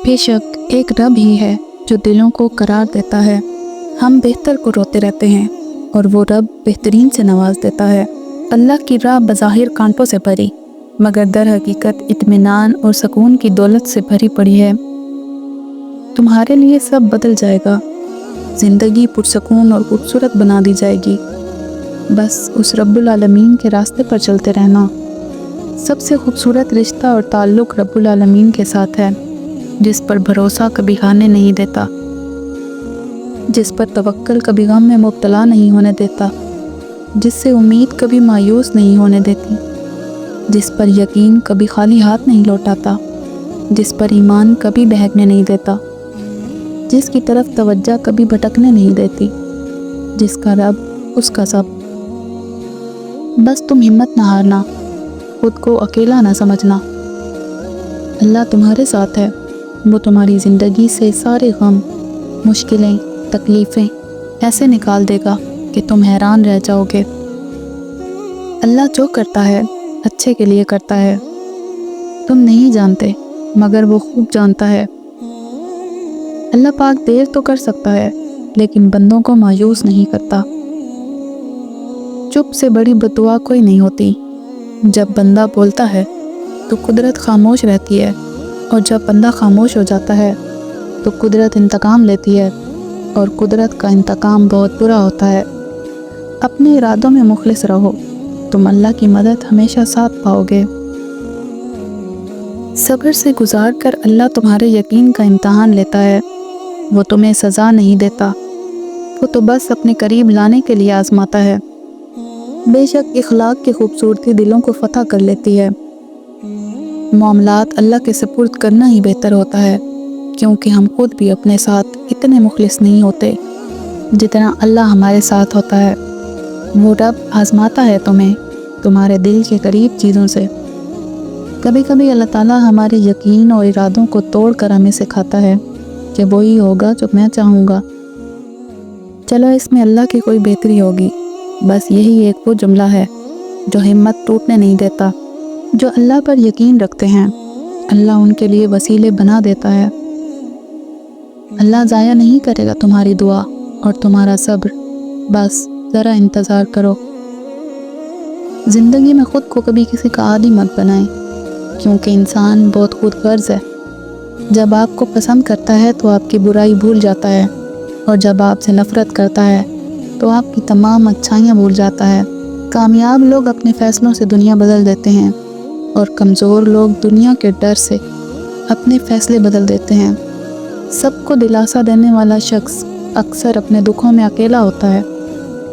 بے شک ایک رب ہی ہے جو دلوں کو قرار دیتا ہے۔ ہم بہتر کو روتے رہتے ہیں اور وہ رب بہترین سے نواز دیتا ہے۔ اللہ کی راہ بظاہر کانٹوں سے بھری مگر در حقیقت اطمینان اور سکون کی دولت سے بھری پڑی ہے۔ تمہارے لیے سب بدل جائے گا، زندگی پرسکون اور خوبصورت بنا دی جائے گی۔ بس اس رب العالمین کے راستے پر چلتے رہنا۔ سب سے خوبصورت رشتہ اور تعلق رب العالمین کے ساتھ ہے، جس پر بھروسہ کبھی ہارنے نہیں دیتا، جس پر توکل کبھی غم میں مبتلا نہیں ہونے دیتا، جس سے امید کبھی مایوس نہیں ہونے دیتی، جس پر یقین کبھی خالی ہاتھ نہیں لوٹاتا، جس پر ایمان کبھی بہکنے نہیں دیتا، جس کی طرف توجہ کبھی بھٹکنے نہیں دیتی، جس کا رب اس کا سب۔ بس تم ہمت نہ ہارنا، خود کو اکیلا نہ سمجھنا۔ اللہ تمہارے ساتھ ہے، وہ تمہاری زندگی سے سارے غم، مشکلیں، تکلیفیں ایسے نکال دے گا کہ تم حیران رہ جاؤ گے۔ اللہ جو کرتا ہے اچھے کے لیے کرتا ہے، تم نہیں جانتے مگر وہ خوب جانتا ہے۔ اللہ پاک دیر تو کر سکتا ہے لیکن بندوں کو مایوس نہیں کرتا۔ چپ سے بڑی بددعا کوئی نہیں ہوتی۔ جب بندہ بولتا ہے تو قدرت خاموش رہتی ہے، اور جب بندہ خاموش ہو جاتا ہے تو قدرت انتقام لیتی ہے، اور قدرت کا انتقام بہت برا ہوتا ہے۔ اپنے ارادوں میں مخلص رہو، تم اللہ کی مدد ہمیشہ ساتھ پاؤ گے۔ صبر سے گزار کر اللہ تمہارے یقین کا امتحان لیتا ہے۔ وہ تمہیں سزا نہیں دیتا، وہ تو بس اپنے قریب لانے کے لیے آزماتا ہے۔ بے شک اخلاق کی خوبصورتی دلوں کو فتح کر لیتی ہے۔ معاملات اللہ کے سپرد کرنا ہی بہتر ہوتا ہے، کیونکہ ہم خود بھی اپنے ساتھ اتنے مخلص نہیں ہوتے جتنا اللہ ہمارے ساتھ ہوتا ہے۔ وہ رب آزماتا ہے تمہیں تمہارے دل کے قریب چیزوں سے۔ کبھی کبھی اللہ تعالیٰ ہمارے یقین اور ارادوں کو توڑ کر ہمیں سکھاتا ہے کہ وہی ہوگا جو میں چاہوں گا۔ چلو اس میں اللہ کی کوئی بہتری ہوگی، بس یہی ایک وہ جملہ ہے جو ہمت ٹوٹنے نہیں دیتا۔ جو اللہ پر یقین رکھتے ہیں اللہ ان کے لیے وسیلے بنا دیتا ہے۔ اللہ ضائع نہیں کرے گا تمہاری دعا اور تمہارا صبر، بس ذرا انتظار کرو۔ زندگی میں خود کو کبھی کسی کا عادی مت بنائیں، کیونکہ انسان بہت خود غرض ہے۔ جب آپ کو پسند کرتا ہے تو آپ کی برائی بھول جاتا ہے، اور جب آپ سے نفرت کرتا ہے تو آپ کی تمام اچھائیاں بھول جاتا ہے۔ کامیاب لوگ اپنے فیصلوں سے دنیا بدل دیتے ہیں، اور کمزور لوگ دنیا کے ڈر سے اپنے فیصلے بدل دیتے ہیں۔ سب کو دلاسا دینے والا شخص اکثر اپنے دکھوں میں اکیلا ہوتا ہے۔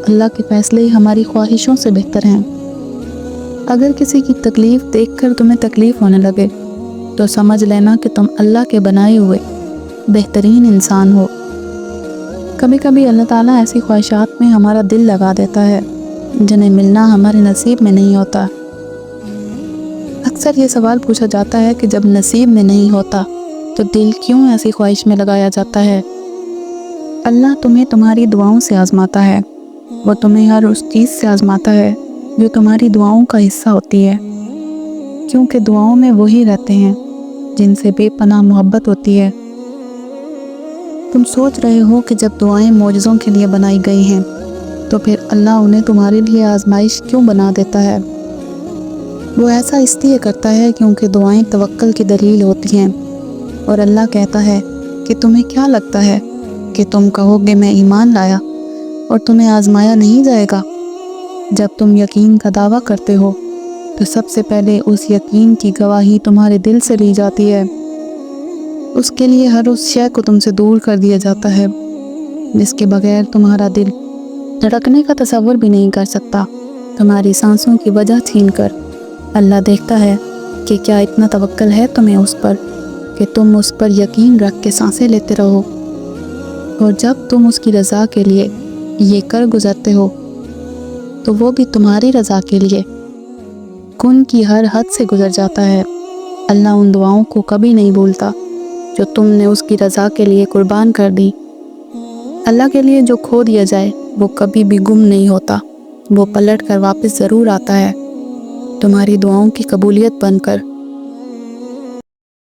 اللہ کے فیصلے ہماری خواہشوں سے بہتر ہیں۔ اگر کسی کی تکلیف دیکھ کر تمہیں تکلیف ہونے لگے تو سمجھ لینا کہ تم اللہ کے بنائے ہوئے بہترین انسان ہو۔ کبھی کبھی اللہ تعالیٰ ایسی خواہشات میں ہمارا دل لگا دیتا ہے جنہیں ملنا ہمارے نصیب میں نہیں ہوتا۔ اکثر یہ سوال پوچھا جاتا ہے کہ جب نصیب میں نہیں ہوتا تو دل کیوں ایسی خواہش میں لگایا جاتا ہے؟ اللہ تمہیں تمہاری دعاؤں سے آزماتا ہے۔ وہ تمہیں ہر اس چیز سے آزماتا ہے جو تمہاری دعاؤں کا حصہ ہوتی ہے، کیونکہ دعاؤں میں وہی رہتے ہیں جن سے بے پناہ محبت ہوتی ہے۔ تم سوچ رہے ہو کہ جب دعائیں معجزوں کے لیے بنائی گئی ہیں تو پھر اللہ انہیں تمہارے لیے آزمائش کیوں بنا دیتا ہے؟ وہ ایسا اس لیے کرتا ہے کیونکہ دعائیں توکل کی دلیل ہوتی ہیں، اور اللہ کہتا ہے کہ تمہیں کیا لگتا ہے کہ تم کہو گے میں ایمان لایا اور تمہیں آزمایا نہیں جائے گا؟ جب تم یقین کا دعویٰ کرتے ہو تو سب سے پہلے اس یقین کی گواہی تمہارے دل سے لی جاتی ہے۔ اس کے لیے ہر اس شے کو تم سے دور کر دیا جاتا ہے جس کے بغیر تمہارا دل دھڑکنے کا تصور بھی نہیں کر سکتا۔ تمہاری سانسوں کی وجہ چھین کر اللہ دیکھتا ہے کہ کیا اتنا توکل ہے تمہیں اس پر کہ تم اس پر یقین رکھ کے سانسیں لیتے رہو۔ اور جب تم اس کی رضا کے لیے یہ کر گزرتے ہو تو وہ بھی تمہاری رضا کے لیے کن کی ہر حد سے گزر جاتا ہے۔ اللہ ان دعاؤں کو کبھی نہیں بھولتا جو تم نے اس کی رضا کے لیے قربان کر دی۔ اللہ کے لیے جو کھو دیا جائے وہ کبھی بھی گم نہیں ہوتا، وہ پلٹ کر واپس ضرور آتا ہے، تمہاری دعاؤں کی قبولیت بن کر۔